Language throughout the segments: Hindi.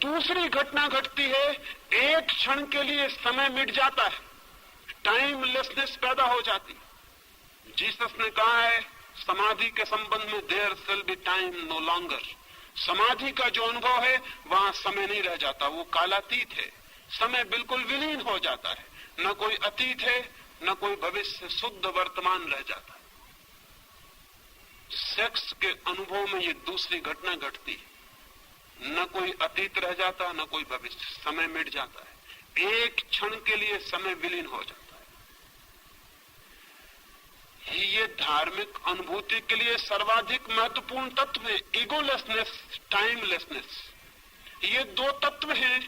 दूसरी घटना घटती है, एक क्षण के लिए समय मिट जाता है, टाइमलेसनेस पैदा हो जाती। जीसस ने कहा है समाधि के संबंध में, there shall be time no longer. समाधि का जो अनुभव है वहां समय नहीं रह जाता, वो कालातीत है, समय बिल्कुल विलीन हो जाता है, न कोई अतीत है न कोई भविष्य, शुद्ध वर्तमान रह जाता है। सेक्स के अनुभव में ये दूसरी घटना घटती है, न कोई अतीत रह जाता न कोई भविष्य, समय मिट जाता है, एक क्षण के लिए समय विलीन हो जाता है। ये धार्मिक अनुभूति के लिए सर्वाधिक महत्वपूर्ण तत्व है, ईगोलेसनेस, टाइमलेसनेस। ये दो तत्व हैं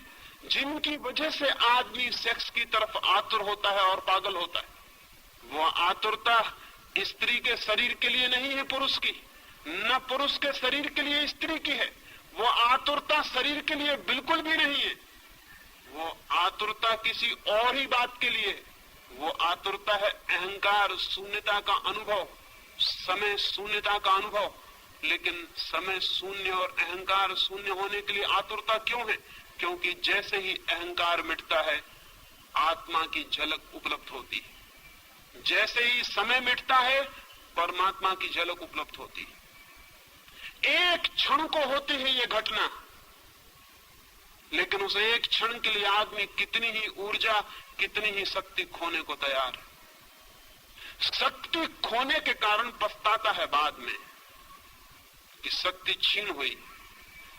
जिनकी वजह से आदमी सेक्स की तरफ आतुर होता है और पागल होता है। वो आतुरता स्त्री के शरीर के लिए नहीं है पुरुष की, न पुरुष के शरीर के लिए स्त्री की है। वो आतुरता शरीर के लिए बिल्कुल भी नहीं है, वो आतुरता किसी और ही बात के लिए। वो आतुरता है अहंकार शून्यता का अनुभव, समय शून्यता का अनुभव। लेकिन समय शून्य और अहंकार शून्य होने के लिए आतुरता क्यों है? क्योंकि जैसे ही अहंकार मिटता है आत्मा की झलक उपलब्ध होती है, जैसे ही समय मिटता है परमात्मा की झलक उपलब्ध होती है। एक क्षण को होती है ये घटना, लेकिन उस एक क्षण के लिए आदमी कितनी ही ऊर्जा, कितनी ही शक्ति खोने को तैयार है। शक्ति खोने के कारण पछताता है बाद में कि शक्ति छीन हुई,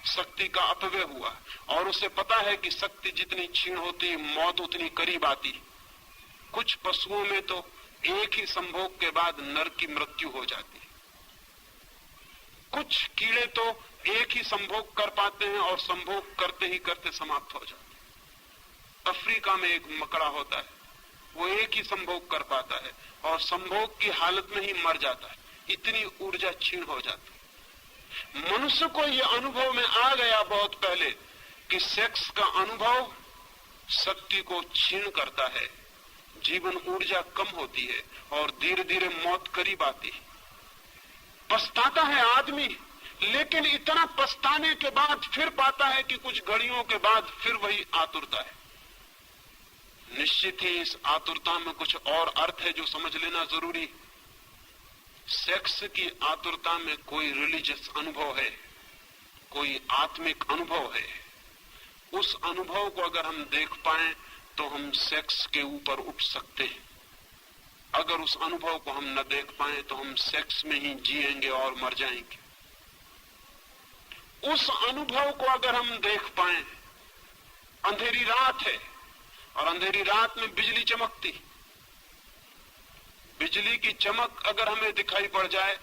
शक्ति का अपव्यय हुआ, और उसे पता है कि शक्ति जितनी छीन होती मौत उतनी करीब आती। कुछ पशुओं में तो एक ही संभोग के बाद नर की मृत्यु हो जाती है, कुछ कीड़े तो एक ही संभोग कर पाते हैं और संभोग करते ही करते समाप्त हो जाते हैं। अफ्रीका में एक मकड़ा होता है, वो एक ही संभोग कर पाता है और संभोग की हालत में ही मर जाता है, इतनी ऊर्जा छीन हो जाती है। मनुष्य को ये अनुभव में आ गया बहुत पहले कि सेक्स का अनुभव शक्ति को छीन करता है, जीवन ऊर्जा कम होती है और धीरे धीरे मौत करीब आती है। पछताता है आदमी, लेकिन इतना पछताने के बाद फिर पाता है कि कुछ घड़ियों के बाद फिर वही आतुरता है। निश्चित ही इस आतुरता में कुछ और अर्थ है जो समझ लेना जरूरी। सेक्स की आतुरता में कोई रिलीजियस अनुभव है, कोई आत्मिक अनुभव है। उस अनुभव को अगर हम देख पाए तो हम सेक्स के ऊपर उठ सकते हैं। अगर उस अनुभव को हम न देख पाए तो हम सेक्स में ही जिएंगे और मर जाएंगे। उस अनुभव को अगर हम देख पाए, अंधेरी रात है और अंधेरी रात में बिजली चमकती, बिजली की चमक अगर हमें दिखाई पड़ जाए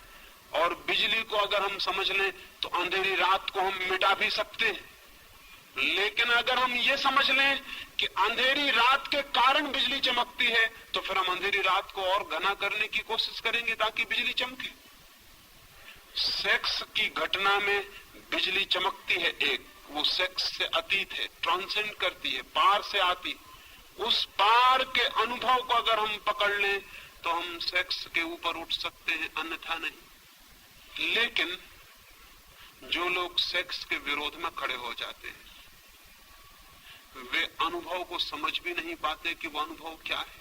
और बिजली को अगर हम समझ लें तो अंधेरी रात को हम मिटा भी सकते हैं। लेकिन अगर हम ये समझ लें कि अंधेरी रात के कारण बिजली चमकती है तो फिर हम अंधेरी रात को और घना करने की कोशिश करेंगे ताकि बिजली चमके। सेक्स की घटना में बिजली चमकती है, एक वो सेक्स से अतीत है, ट्रांसेंड करती है, पार से आती। उस पार के अनुभव को अगर हम पकड़ लें तो हम सेक्स के ऊपर उठ सकते हैं, अन्यथा नहीं। लेकिन जो लोग सेक्स के विरोध में खड़े हो जाते हैं वे अनुभव को समझ भी नहीं पाते कि वो अनुभव क्या है।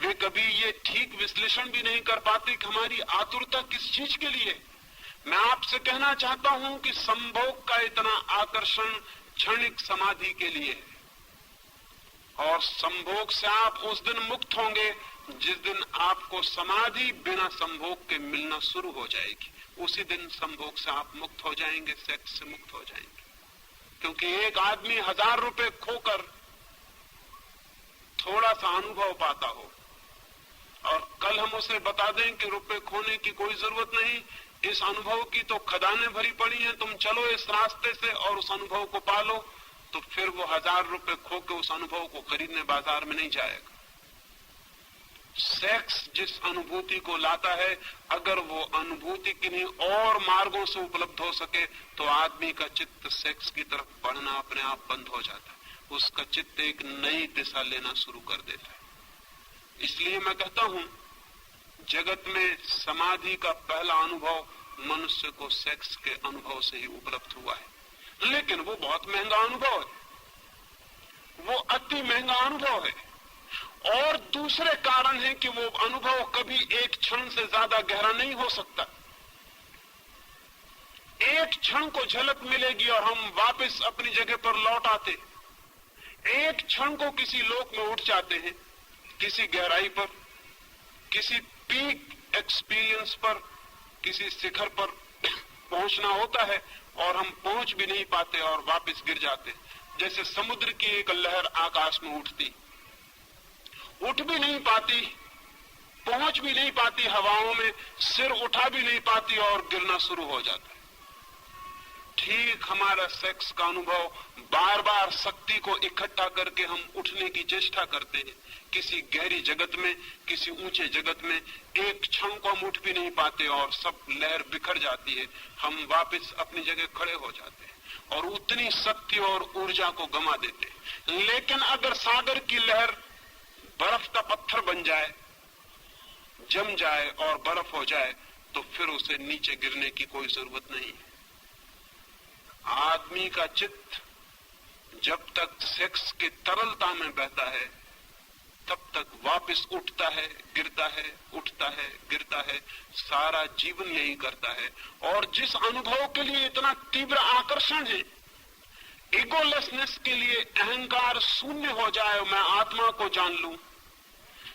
वे कभी ये ठीक विश्लेषण भी नहीं कर पाते कि हमारी आतुरता किस चीज के लिए। मैं आपसे कहना चाहता हूं कि संभोग का इतना आकर्षण क्षणिक समाधि के लिए है, और संभोग से आप उस दिन मुक्त होंगे जिस दिन आपको समाधि बिना संभोग के मिलना शुरू हो जाएगी। उसी दिन संभोग से आप मुक्त हो जाएंगे, सेक्स से मुक्त हो जाएंगे। क्योंकि एक आदमी 1000 रुपए खोकर थोड़ा सा अनुभव पाता हो और कल हम उसे बता दें कि रुपए खोने की कोई जरूरत नहीं, इस अनुभव की तो खदानें भरी पड़ी हैं, तुम चलो इस रास्ते से और उस अनुभव को पालो, तो फिर वो 1000 रुपए खो के उस अनुभव को खरीदने बाजार में नहीं जाएगा। सेक्स जिस अनुभूति को लाता है, अगर वो अनुभूति किन्हीं और मार्गों से उपलब्ध हो सके तो आदमी का चित्त सेक्स की तरफ बढ़ना अपने आप बंद हो जाता है, उसका चित्त एक नई दिशा लेना शुरू कर देता है। इसलिए मैं कहता हूं जगत में समाधि का पहला अनुभव मनुष्य को सेक्स के अनुभव से ही उपलब्ध हुआ है। लेकिन वो बहुत महंगा अनुभव है, वो अति महंगा अनुभव है। और दूसरे कारण है कि वो अनुभव कभी एक क्षण से ज्यादा गहरा नहीं हो सकता। एक क्षण को झलक मिलेगी और हम वापस अपनी जगह पर लौट आते। एक क्षण को किसी लोक में उठ जाते हैं, किसी गहराई पर, किसी पीक एक्सपीरियंस पर, किसी शिखर पर पहुंचना होता है और हम पहुंच भी नहीं पाते और वापस गिर जाते। जैसे समुद्र की एक लहर आकाश में उठती, उठ भी नहीं पाती, पहुंच भी नहीं पाती हवाओं में, सिर उठा भी नहीं पाती और गिरना शुरू हो जाता है। ठीक हमारा सेक्स का अनुभव, बार बार शक्ति को इकट्ठा करके हम उठने की चेष्टा करते हैं किसी गहरी जगत में, किसी ऊंचे जगत में। एक क्षण को हम उठ भी नहीं पाते और सब लहर बिखर जाती है, हम वापस अपनी जगह खड़े हो जाते हैं और उतनी शक्ति और ऊर्जा को गंवा देते हैं। लेकिन अगर सागर की लहर बर्फ का पत्थर बन जाए, जम जाए और बर्फ हो जाए, तो फिर उसे नीचे गिरने की कोई जरूरत नहीं है। आदमी का चित्त जब तक सेक्स की तरलता में बहता है, तब तक वापस उठता है, गिरता है, उठता है, गिरता है, सारा जीवन यही करता है। और जिस अनुभव के लिए इतना तीव्र आकर्षण है, ईगोलेसनेस के लिए, अहंकार शून्य हो जाए, मैं आत्मा को जान लूं,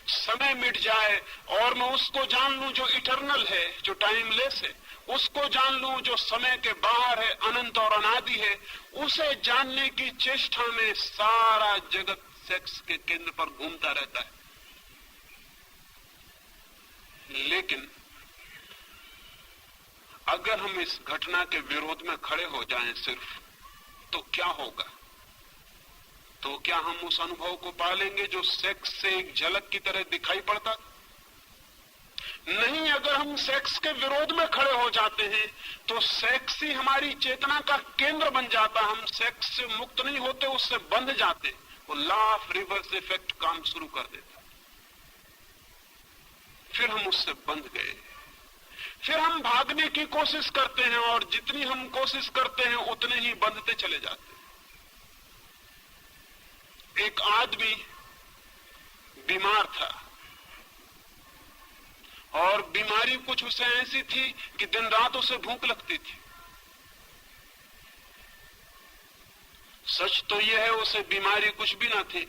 समय मिट जाए और मैं उसको जान लूं जो इटर्नल है, जो टाइमलेस है, उसको जान लूं जो समय के बाहर है, अनंत और अनादि है, उसे जानने की चेष्टा में सारा जगत सेक्स के केंद्र पर घूमता रहता है। लेकिन अगर हम इस घटना के विरोध में खड़े हो जाएं सिर्फ, तो क्या होगा? तो क्या हम उस अनुभव को पालेंगे जो सेक्स से एक झलक की तरह दिखाई पड़ता? नहीं, अगर हम सेक्स के विरोध में खड़े हो जाते हैं तो सेक्स ही हमारी चेतना का केंद्र बन जाता। हम सेक्स से मुक्त नहीं होते, उससे बंध जाते। वो लॉ ऑफ रिवर्स इफेक्ट काम शुरू कर देता। फिर हम उससे बंध गए, फिर हम भागने की कोशिश करते हैं और जितनी हम कोशिश करते हैं उतने ही बंधते चले जाते। एक आदमी बीमार था और बीमारी कुछ उसे ऐसी थी कि दिन रात उसे भूख लगती थी। सच तो यह है उसे बीमारी कुछ भी ना थी,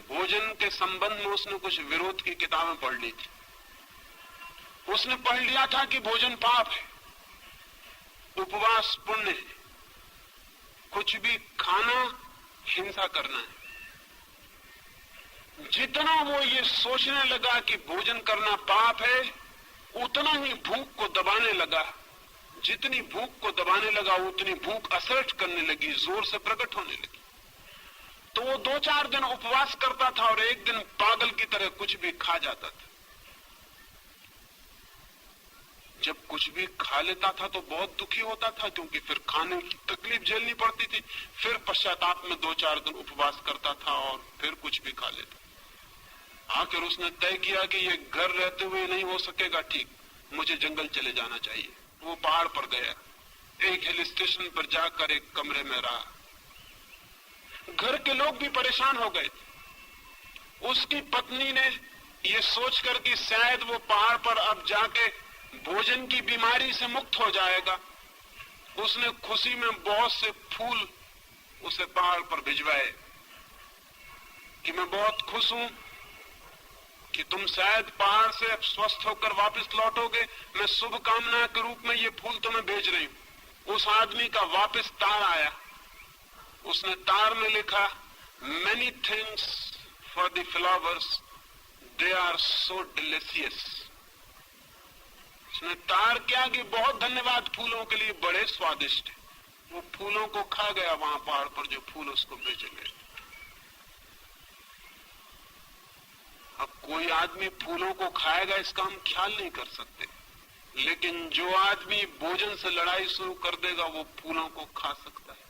भोजन के संबंध में उसने कुछ विरोध की किताबें पढ़ ली थी। उसने पढ़ लिया था कि भोजन पाप है, उपवास पुण्य है, कुछ भी खाना हिंसा करना है। जितना वो ये सोचने लगा कि भोजन करना पाप है, उतना ही भूख को दबाने लगा। जितनी भूख को दबाने लगा उतनी भूख असर्ट करने लगी, जोर से प्रकट होने लगी। तो वो 2-4 दिन उपवास करता था और एक दिन पागल की तरह कुछ भी खा जाता था। जब कुछ भी खा लेता था तो बहुत दुखी होता था, क्योंकि फिर खाने की तकलीफ झेलनी पड़ती थी। फिर पश्चाताप में 2-4 दिन उपवास करता था और फिर कुछ भी खा लेता। आखिर उसने तय किया कि ये घर रहते हुए नहीं हो सकेगा ठीक, मुझे जंगल चले जाना चाहिए। वो पहाड़ पर गया, एक हिल स्टेशन पर जाकर एक कमरे में रहा। घर के लोग भी परेशान हो गए। उसकी पत्नी ने ये सोचकर कि शायद वो पहाड़ पर अब जाके भोजन की बीमारी से मुक्त हो जाएगा, उसने खुशी में बहुत से फूल उसे पहाड़ पर भिजवाए कि मैं बहुत खुश हूं कि तुम शायद पहाड़ से अब स्वस्थ होकर वापस लौटोगे, मैं शुभ कामना के रूप में ये फूल तुम्हें भेज रही हूं। उस आदमी का वापस तार आया। उसने तार में लिखा, many thanks for the flowers, they are so delicious. उसने तार क्या कि बहुत धन्यवाद फूलों के लिए, बड़े स्वादिष्ट। वो फूलों को खा गया वहां पहाड़ पर जो फूल उसको भेजे गए। अब कोई आदमी फूलों को खाएगा इसका हम ख्याल नहीं कर सकते, लेकिन जो आदमी भोजन से लड़ाई शुरू कर देगा वो फूलों को खा सकता है।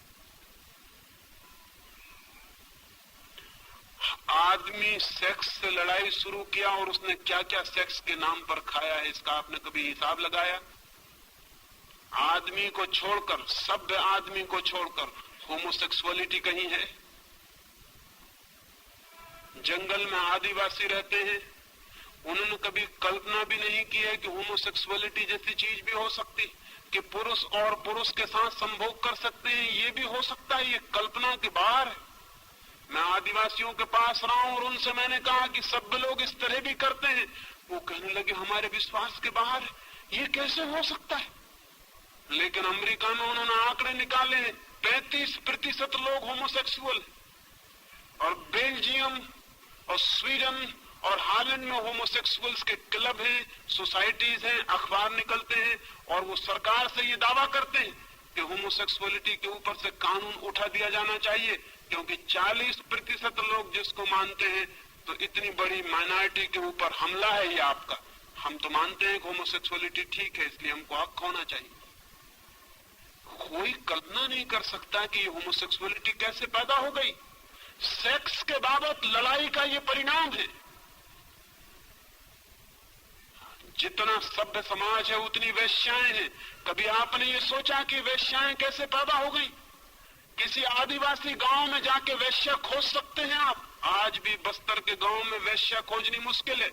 आदमी सेक्स से लड़ाई शुरू किया और उसने क्या क्या सेक्स के नाम पर खाया है, इसका आपने कभी हिसाब लगाया? आदमी को छोड़कर, सभ्य आदमी को छोड़कर होमोसेक्सुअलिटी कहीं है? जंगल में आदिवासी रहते हैं, उन्होंने कभी कल्पना भी नहीं की है कि होमोसेक्सुअलिटी जैसी चीज भी हो सकती, कि पुरुष और पुरुष के साथ संभोग कर सकते हैं, ये भी हो सकता है। ये कल्पना के बाहर है। मैं आदिवासियों के पास रहा हूं और उनसे मैंने कहा कि सब लोग इस तरह भी करते हैं। वो कहने लगे हमारे विश्वास के बाहर है, ये कैसे हो सकता है। लेकिन अमेरिका में उन्होंने आंकड़े निकाले हैं, 35% लोग होमोसेक्सुअल, और बेल्जियम और स्वीडन और हालैंड में होमोसेक्सुअल्स के क्लब हैं, सोसाइटीज हैं, अखबार निकलते हैं, और वो सरकार से ये दावा करते हैं कि होमोसेक्सुअलिटी के ऊपर से कानून उठा दिया जाना चाहिए, क्योंकि 40% लोग जिसको मानते हैं, तो इतनी बड़ी माइनॉरिटी के ऊपर हमला है ये आपका। हम तो मानते हैं कि होमोसेक्सुअलिटी ठीक है, इसलिए हमको हक होना चाहिए। कोई कल्पना नहीं कर सकता कि ये होमोसेक्सुअलिटी कैसे पैदा हो गई। सेक्स के बाबत लड़ाई का ये परिणाम है। जितना सभ्य समाज है उतनी वेश्याएं हैं। कभी आपने ये सोचा कि वेश्याएं कैसे पैदा हो गई? किसी आदिवासी गांव में जाके वेश्या खोज सकते हैं आप। आज भी बस्तर के गांव में वेश्या खोजनी मुश्किल है,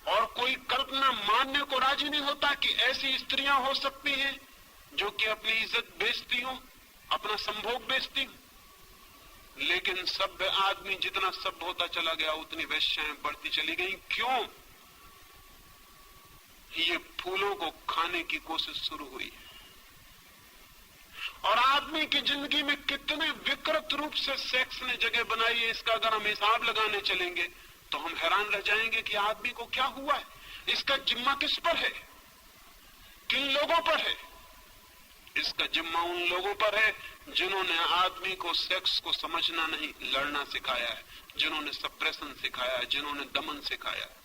और कोई कल्पना मानने को राजी नहीं होता कि ऐसी स्त्रियां हो सकती हैं जो कि अपनी इज्जत बेचती हो, अपना संभोग बेचती हो। लेकिन सभ्य आदमी जितना सभ्य होता चला गया उतनी वेश्याएं बढ़ती चली गई। क्यों? ये फूलों को खाने की कोशिश शुरू हुई है। और आदमी की जिंदगी में कितने विकृत रूप से सेक्स ने जगह बनाई है, इसका अगर हम हिसाब लगाने चलेंगे तो हम हैरान रह जाएंगे कि आदमी को क्या हुआ है। इसका जिम्मा किस पर है? किन लोगों पर है? इसका जिम्मा उन लोगों पर है जिन्होंने आदमी को सेक्स को समझना नहीं, लड़ना सिखाया है, जिन्होंने सप्रेशन सिखाया है, जिन्होंने दमन सिखाया है।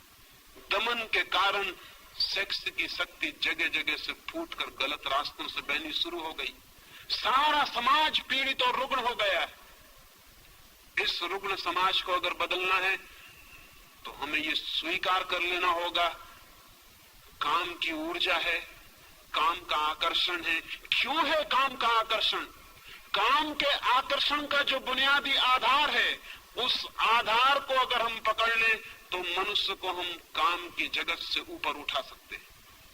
दमन के कारण सेक्स की शक्ति जगह जगह से फूटकर गलत रास्तों से बहनी शुरू हो गई। सारा समाज पीड़ित और रुग्ण हो गया है। इस रुग्ण समाज को अगर बदलना है तो हमें ये स्वीकार कर लेना होगा, काम की ऊर्जा है, काम का आकर्षण है। क्यों है काम का आकर्षण? काम के आकर्षण का जो बुनियादी आधार है, उस आधार को अगर हम पकड़ लें तो मनुष्य को हम काम की जगत से ऊपर उठा सकते हैं।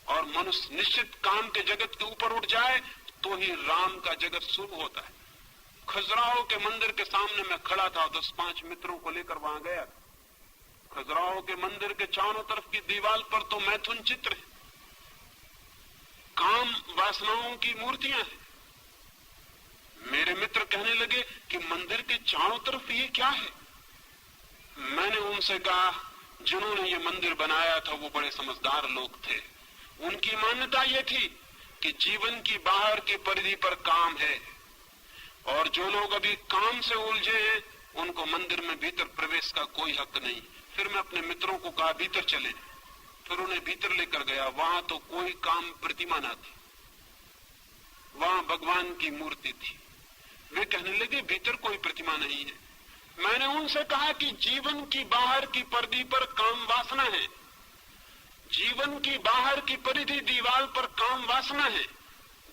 और मनुष्य निश्चित काम के जगत के ऊपर उठ जाए तो ही राम का जगत शुरू होता है। खजुराहो के मंदिर के सामने मैं खड़ा था, 10-5 मित्रों को लेकर वहां गया। खजुराहो के मंदिर के चारों तरफ की दीवार पर तो मैथुन चित्र है, काम वासनाओं की मूर्तियां हैं। मेरे मित्र कहने लगे कि मंदिर के चारों तरफ ये क्या है? मैंने उनसे कहा, जिन्होंने ये मंदिर बनाया था वो बड़े समझदार लोग थे। उनकी मान्यता ये थी कि जीवन की बाहर की परिधि पर काम है, और जो लोग अभी काम से उलझे हैं उनको मंदिर में भीतर प्रवेश का कोई हक नहीं। फिर मैं अपने मित्रों को कहा भीतर चले, फिर उन्हें भीतर लेकर गया। वहां तो कोई काम प्रतिमा न थी, वहां भगवान की मूर्ति थी। वे कहने लगे भीतर कोई प्रतिमा नहीं है। मैंने उनसे कहा कि जीवन की बाहर की परिधि पर काम वासना है, जीवन की बाहर की परिधि दीवार पर काम वासना है,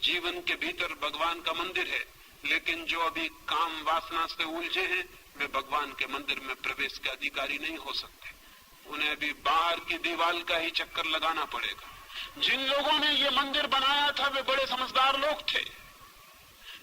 जीवन के भीतर भगवान का मंदिर है। लेकिन जो अभी काम वासना से उलझे हैं वे भगवान के मंदिर में प्रवेश के अधिकारी नहीं हो सकते। उन्हें अभी बाहर की दीवार का ही चक्कर लगाना पड़ेगा। जिन लोगों ने ये मंदिर बनाया था वे बड़े समझदार लोग थे।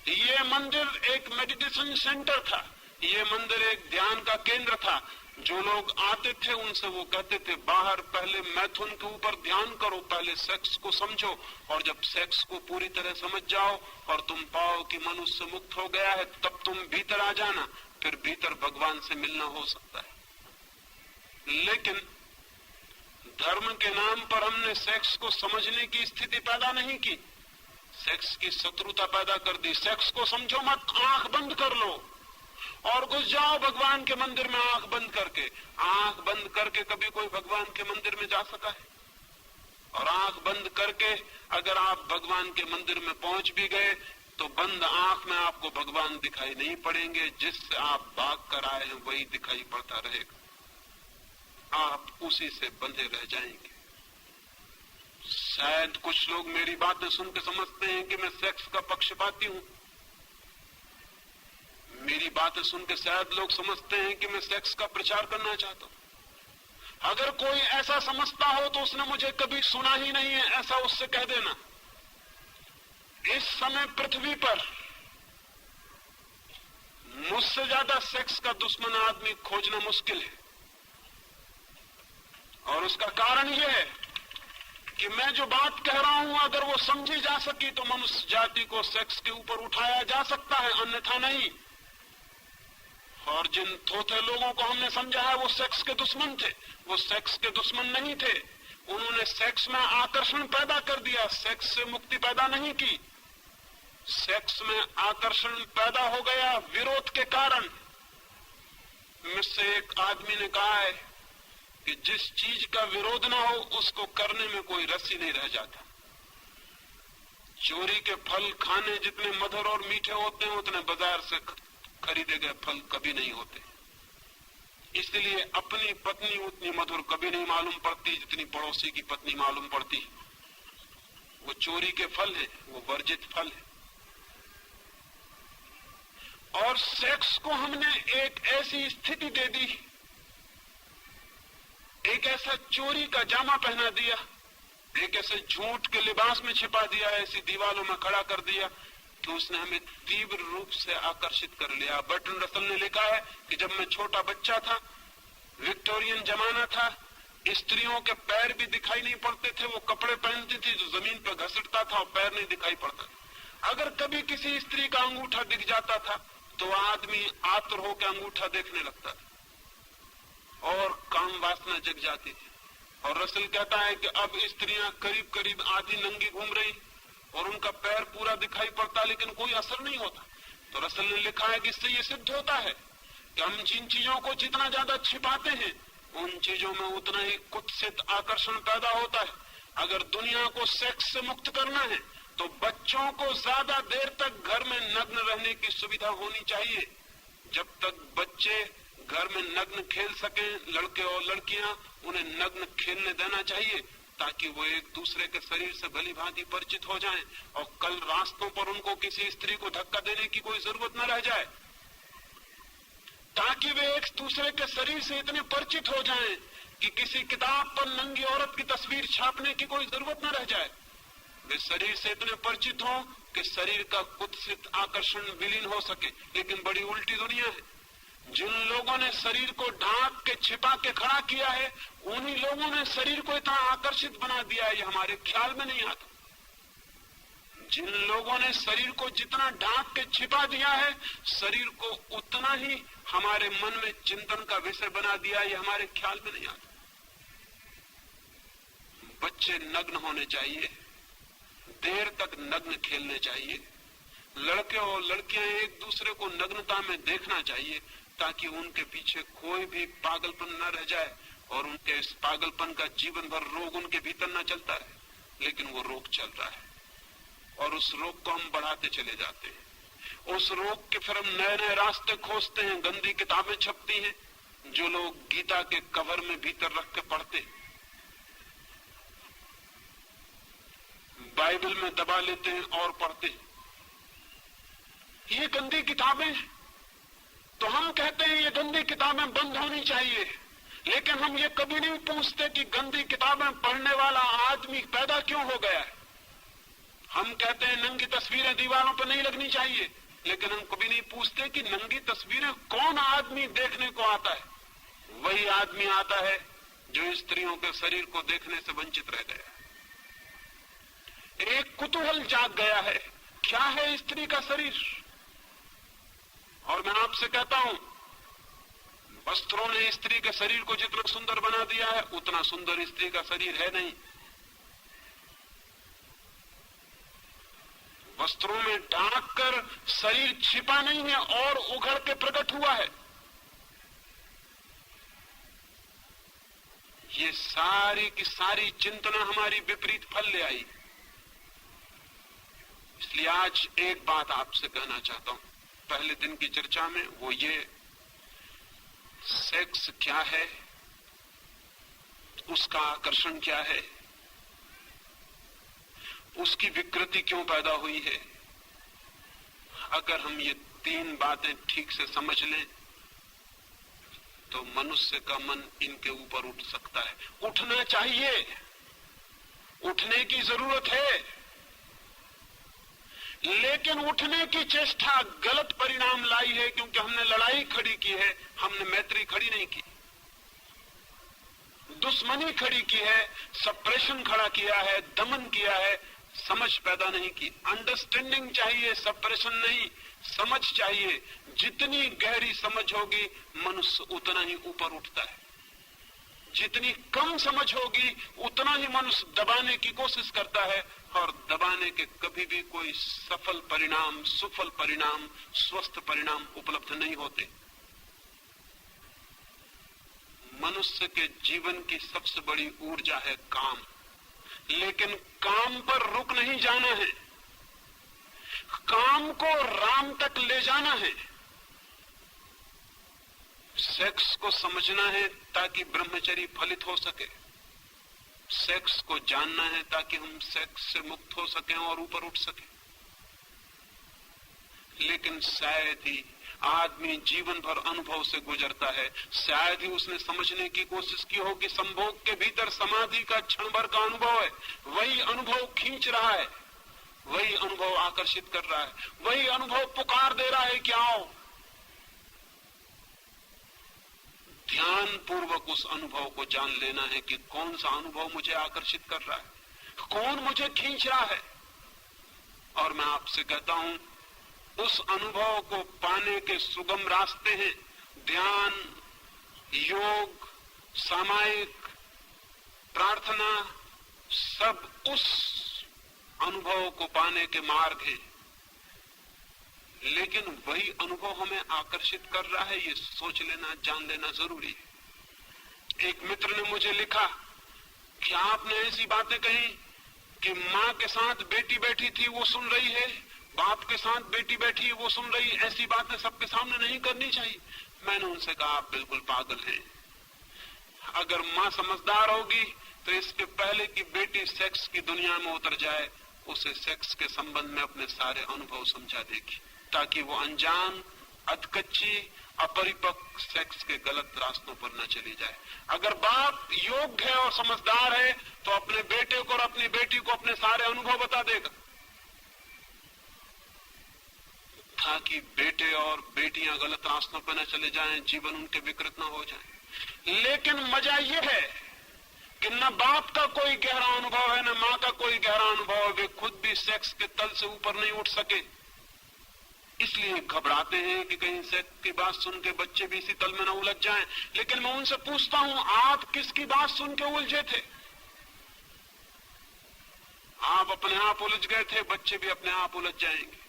ये मंदिर एक मेडिटेशन सेंटर था, ये मंदिर एक ध्यान का केंद्र था। जो लोग आते थे उनसे वो कहते थे बाहर पहले मैथुन के ऊपर ध्यान करो, पहले सेक्स को समझो, और जब सेक्स को पूरी तरह समझ जाओ और तुम पाओ कि मनुष्य मुक्त हो गया है तब तुम भीतर आ जाना, फिर भीतर भगवान से मिलना हो सकता है। लेकिन धर्म के नाम पर हमने सेक्स को समझने की स्थिति पैदा नहीं की, सेक्स की शत्रुता पैदा कर दी। सेक्स को समझो मत, आंख बंद कर लो और घुस जाओ भगवान के मंदिर में आंख बंद करके। आंख बंद करके कभी कोई भगवान के मंदिर में जा सका है? और आंख बंद करके अगर आप भगवान के मंदिर में पहुंच भी गए तो बंद आंख में आपको भगवान दिखाई नहीं पड़ेंगे, जिससे आप भाग कर आए हैं वही दिखाई पड़ता रहेगा, आप उसी से बंधे रह जाएंगे। शायद कुछ लोग मेरी बातें सुन के समझते हैं कि मैं सेक्स का पक्षपाती हूं। मेरी बातें सुन के शायद लोग समझते हैं कि मैं सेक्स का प्रचार करना चाहता हूं। अगर कोई ऐसा समझता हो तो उसने मुझे कभी सुना ही नहीं है, ऐसा उससे कह देना। इस समय पृथ्वी पर मुझसे ज्यादा सेक्स का दुश्मन आदमी खोजना मुश्किल है, और उसका कारण यह है कि मैं जो बात कह रहा हूं अगर वो समझी जा सकी तो मनुष्य जाति को सेक्स के ऊपर उठाया जा सकता है, अन्यथा नहीं। और जिन थोथे लोगों को हमने समझा है वो सेक्स के दुश्मन थे, वो सेक्स के दुश्मन नहीं थे। उन्होंने सेक्स में आकर्षण पैदा कर दिया, सेक्स से मुक्ति पैदा नहीं की। सेक्स में आकर्षण पैदा हो गया विरोध के कारण। मुझसे एक आदमी ने कहा है कि जिस चीज का विरोध ना हो उसको करने में कोई रस ही नहीं रह जाता। चोरी के फल खाने जितने मधुर और मीठे होते हैं उतने बाजार से खरीदे गए फल कभी नहीं होते। इसलिए अपनी पत्नी उतनी मधुर कभी नहीं मालूम पड़ती जितनी पड़ोसी की पत्नी मालूम पड़ती। वो चोरी के फल है, वो वर्जित फल है। और सेक्स को हमने एक ऐसी स्थिति दे दी, एक ऐसा चोरी का जामा पहना दिया, एक ऐसे झूठ के लिबास में छिपा दिया, ऐसी दीवारों में खड़ा कर दिया कि उसने हमें तीव्र रूप से आकर्षित कर लिया। बर्ट्रैंड रसल ने लिखा है कि जब मैं छोटा बच्चा था, विक्टोरियन जमाना था, स्त्रियों के पैर भी दिखाई नहीं पड़ते थे। वो कपड़े पहनती थी जो जमीन पर घसीटता था और पैर नहीं दिखाई पड़ता। अगर कभी किसी स्त्री का अंगूठा दिख जाता था तो आदमी आतुर होकर अंगूठा देखने लगता था और काम वासना जग जाती थी। और रसल कहता है कि अब स्त्रियां करीब करीब आधी नंगी घूम रही और उनका पैर पूरा दिखाई पड़ता लेकिन कोई असर नहीं होता। तो रसल ने लिखा है कि इससे ये सिद्ध होता है कि हम जिन चीजों को जितना ज्यादा छिपाते हैं उन चीजों में उतना ही कुत्सित आकर्षण पैदा होता है। अगर दुनिया को सेक्स से मुक्त करना है तो बच्चों को ज्यादा देर तक घर में नग्न रहने की सुविधा होनी चाहिए। जब तक बच्चे घर में नग्न खेल सकें, लड़के और लड़कियां, उन्हें नग्न खेलने देना चाहिए ताकि वो एक दूसरे के शरीर से भली भांति परिचित हो जाएं और कल रास्तों पर उनको किसी स्त्री को धक्का देने की कोई जरूरत न रह जाए, ताकि वे एक दूसरे के शरीर से इतने परिचित हो जाएं कि किसी किताब पर नंगी औरत की तस्वीर छापने की कोई जरूरत न रह जाए। वे शरीर से इतने परिचित हों कि शरीर का कुत्सित आकर्षण विलीन हो सके। लेकिन बड़ी उल्टी दुनिया है। जिन लोगों ने शरीर को ढांक के छिपा के खड़ा किया है उन्हीं लोगों ने शरीर को इतना आकर्षित बना दिया है, ये हमारे ख्याल में नहीं आता। जिन लोगों ने शरीर को जितना ढांक के छिपा दिया है शरीर को उतना ही हमारे मन में चिंतन का विषय बना दिया, ये हमारे ख्याल में नहीं आता। बच्चे नग्न होने चाहिए, देर तक नग्न खेलने चाहिए। लड़के और लड़कियां एक दूसरे को नग्नता में देखना चाहिए ताकि उनके पीछे कोई भी पागलपन न रह जाए और उनके इस पागलपन का जीवन भर रोग उनके भीतर न चलता है। लेकिन वो रोग चल रहा है और उस रोग को हम बढ़ाते चले जाते हैं। उस रोग के फिर हम नए नए रास्ते खोजते हैं। गंदी किताबें छपती हैं जो लोग गीता के कवर में भीतर रख के पढ़ते, बाइबल में दबा लेते हैं और पढ़ते हैं। ये गंदी किताबें, तो हम कहते हैं ये गंदी किताबें बंद होनी चाहिए, लेकिन हम ये कभी नहीं पूछते कि गंदी किताबें पढ़ने वाला आदमी पैदा क्यों हो गया है। हम कहते हैं नंगी तस्वीरें दीवारों पर नहीं लगनी चाहिए, लेकिन हम कभी नहीं पूछते कि नंगी तस्वीरें कौन आदमी देखने को आता है। वही आदमी आता है जो स्त्रियों के शरीर को देखने से वंचित रह गया। एक कुतूहल जाग गया है, क्या है स्त्री का शरीर। और मैं आपसे कहता हूं, वस्त्रों ने स्त्री के शरीर को जितना सुंदर बना दिया है उतना सुंदर स्त्री का शरीर है नहीं। वस्त्रों में ढांक कर शरीर छिपा नहीं है और उघड़ के प्रकट हुआ है। ये सारी की सारी चिंतना हमारी विपरीत फल ले आई। इसलिए आज एक बात आपसे कहना चाहता हूं पहले दिन की चर्चा में, वो ये, सेक्स क्या है, उसका आकर्षण क्या है, उसकी विकृति क्यों पैदा हुई है। अगर हम ये 3 बातें ठीक से समझ लें तो मनुष्य का मन इनके ऊपर उठ सकता है। उठना चाहिए, उठने की जरूरत है, लेकिन उठने की चेष्टा गलत परिणाम लाई है, क्योंकि हमने लड़ाई खड़ी की है, हमने मैत्री खड़ी नहीं की, दुश्मनी खड़ी की है, सप्रेशन खड़ा किया है, दमन किया है, समझ पैदा नहीं की। अंडरस्टैंडिंग चाहिए, सप्रेशन नहीं, समझ चाहिए। जितनी गहरी समझ होगी मनुष्य उतना ही ऊपर उठता है, जितनी कम समझ होगी उतना ही मनुष्य दबाने की कोशिश करता है, और दबाने के कभी भी कोई सफल परिणाम, सुफल परिणाम, स्वस्थ परिणाम उपलब्ध नहीं होते। मनुष्य के जीवन की सबसे बड़ी ऊर्जा है काम, लेकिन काम पर रुक नहीं जाना है, काम को राम तक ले जाना है। सेक्स को समझना है ताकि ब्रह्मचर्य फलित हो सके, सेक्स को जानना है ताकि हम सेक्स से मुक्त हो सकें और ऊपर उठ सकें। लेकिन शायद ही आदमी जीवन भर अनुभव से गुजरता है, शायद ही उसने समझने की कोशिश की हो कि संभोग के भीतर समाधि का क्षण भर का अनुभव है, वही अनुभव खींच रहा है, वही अनुभव आकर्षित कर रहा है, वही अनुभव पुकार दे रहा है कि आओ। ध्यान पूर्वक उस अनुभव को जान लेना है कि कौन सा अनुभव मुझे आकर्षित कर रहा है, कौन मुझे खींच रहा है। और मैं आपसे कहता हूं, उस अनुभव को पाने के सुगम रास्ते हैं ध्यान, योग, सामायिक, प्रार्थना, सब उस अनुभव को पाने के मार्ग हैं। लेकिन वही अनुभव हमें आकर्षित कर रहा है, ये सोच लेना, जान लेना जरूरी है। एक मित्र ने मुझे लिखा कि आपने ऐसी बातें कही कि मां के साथ बेटी बैठी थी वो सुन रही है, बाप के साथ बेटी बैठी है वो सुन रही है, ऐसी बातें सबके सामने नहीं करनी चाहिए। मैंने उनसे कहा आप बिल्कुल पागल हैं। अगर मां समझदार होगी तो इसके पहले कि बेटी सेक्स की दुनिया में उतर जाए, उसे सेक्स के संबंध में अपने सारे अनुभव समझा देगी, ताकि वो अनजान, अधकच्ची, अपरिपक्व सेक्स के गलत रास्तों पर न चली जाए। अगर बाप योग्य है और समझदार है तो अपने बेटे को और अपनी बेटी को अपने सारे अनुभव बता देगा, ताकि बेटे और बेटियां गलत रास्तों पर न चले जाएं, जीवन उनके विकृत न हो जाए। लेकिन मजा यह है कि न बाप का कोई गहरा अनुभव है, न मां का कोई गहरा अनुभव है, वे खुद भी सेक्स के तल से ऊपर नहीं उठ सके, इसलिए घबराते हैं कि कहीं सेक्स की बात सुन के बच्चे भी इसी तल में न उलझ जाएं। लेकिन मैं उनसे पूछता हूं, आप किसकी बात सुन के उलझे थे? आप अपने आप उलझ गए थे, बच्चे भी अपने आप उलझ जाएंगे।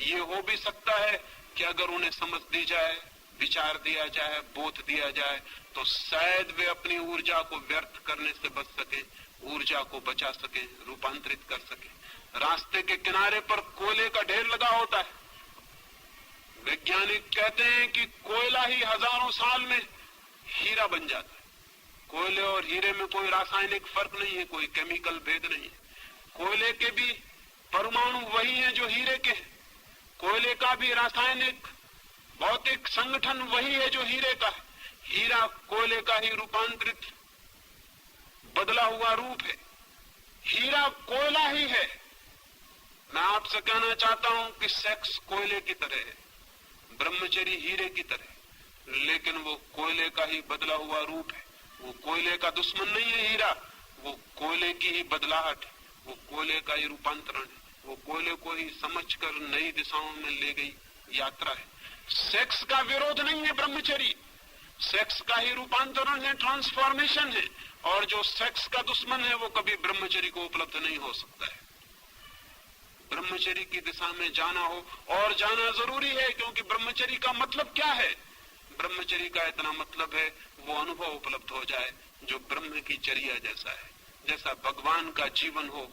ये हो भी सकता है कि अगर उन्हें समझ दी जाए, विचार दिया जाए, बोध दिया जाए, तो शायद वे अपनी ऊर्जा को व्यर्थ करने से बच सके, ऊर्जा को बचा सके, रूपांतरित कर सके। रास्ते के किनारे पर कोयले का ढेर लगा होता है। वैज्ञानिक कहते हैं कि कोयला ही हजारों साल में हीरा बन जाता है। कोयले और हीरे में कोई रासायनिक फर्क नहीं है, कोई केमिकल भेद नहीं है। कोयले के भी परमाणु वही हैं जो हीरे के हैं, कोयले का भी रासायनिक भौतिक संगठन वही है जो हीरे का है। हीरा कोयले का ही रूपांतरित बदला हुआ रूप है, हीरा कोयला ही है। मैं आपसे कहना चाहता हूं कि सेक्स कोयले की तरह है, ब्रह्मचर्य हीरे की तरह, लेकिन वो कोयले का ही बदला हुआ रूप है। वो कोयले का दुश्मन नहीं है हीरा, वो कोयले की ही बदलाहट है, वो कोयले का ही रूपांतरण है, वो कोयले को ही समझकर नई दिशाओं में ले गई यात्रा है। सेक्स का विरोध नहीं है ब्रह्मचर्य, सेक्स का ही रूपांतरण है, ट्रांसफॉर्मेशन है। और जो सेक्स का दुश्मन है वो कभी ब्रह्मचर्य को उपलब्ध नहीं हो सकता है। ब्रह्मचर्य की दिशा में जाना हो, और जाना जरूरी है, क्योंकि ब्रह्मचर्य का मतलब क्या है? ब्रह्मचर्य का इतना मतलब है वो अनुभव उपलब्ध हो जाए जो ब्रह्म की चर्या जैसा है, जैसा भगवान का जीवन हो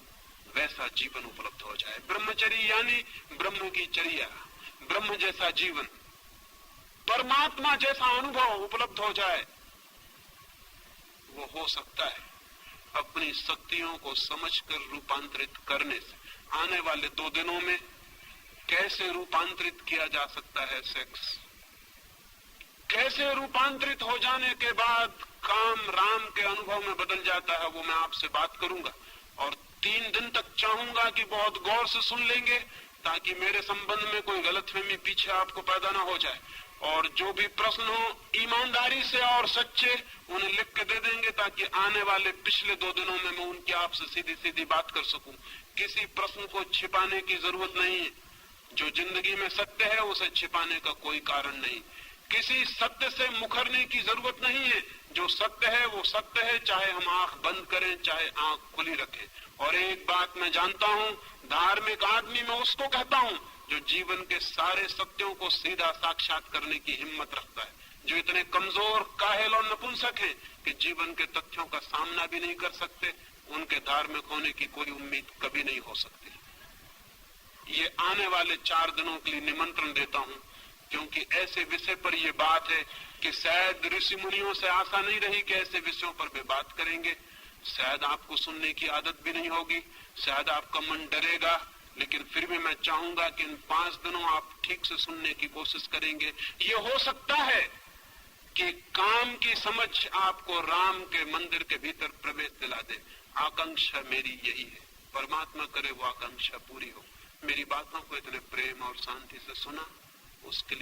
वैसा जीवन उपलब्ध हो जाए। ब्रह्मचर्य यानी ब्रह्म की चर्या, ब्रह्म जैसा जीवन, परमात्मा जैसा अनुभव उपलब्ध हो जाए। वो हो सकता है अपनी शक्तियों को समझकर रूपांतरित करने से। आने वाले 2 दिनों में कैसे रूपांतरित किया जा सकता है सेक्स, कैसे रूपांतरित हो जाने के बाद काम राम के अनुभव में बदल जाता है, वो मैं आपसे बात करूंगा। और 3 दिन तक चाहूंगा कि बहुत गौर से सुन लेंगे, ताकि मेरे संबंध में कोई गलतफहमी पीछे आपको पैदा ना हो जाए। और जो भी प्रश्न हो ईमानदारी से और सच्चे उन्हें लिख के दे देंगे, ताकि आने वाले पिछले 2 दिनों में मैं उनकी आपसे सीधी सीधी बात कर सकूं। किसी प्रश्न को छिपाने की जरूरत नहीं है। जो जिंदगी में सत्य है उसे छिपाने का कोई कारण नहीं। किसी सत्य से मुखरने की जरूरत नहीं है। जो सत्य है वो सत्य है, चाहे हम आंख बंद करें चाहे आंख खुली रखें। और एक बात मैं जानता हूं, धार्मिक आदमी मैं उसको कहता हूं जो जीवन के सारे सत्यों को सीधा साक्षात करने की हिम्मत रखता है। जो इतने कमजोर, काहिल और नपुंसक हैं कि जीवन के तथ्यों का सामना भी नहीं कर सकते, उनके धार्मिक होने की कोई उम्मीद कभी नहीं हो सकती। ये आने वाले 4 दिनों के लिए निमंत्रण देता हूं, क्योंकि ऐसे विषय पर यह बात है कि शायद ऋषि मुनियों से आशा नहीं रही कि ऐसे विषयों पर वे बात करेंगे। शायद आपको सुनने की आदत भी नहीं होगी, शायद आपका मन डरेगा, लेकिन फिर भी मैं चाहूंगा कि इन 5 दिनों आप ठीक से सुनने की कोशिश करेंगे। ये हो सकता है कि काम की समझ आपको राम के मंदिर के भीतर प्रवेश दिला दे। आकांक्षा मेरी यही है, परमात्मा करे वो आकांक्षा पूरी हो। मेरी बातों को इतने प्रेम और शांति से सुना उसके लिए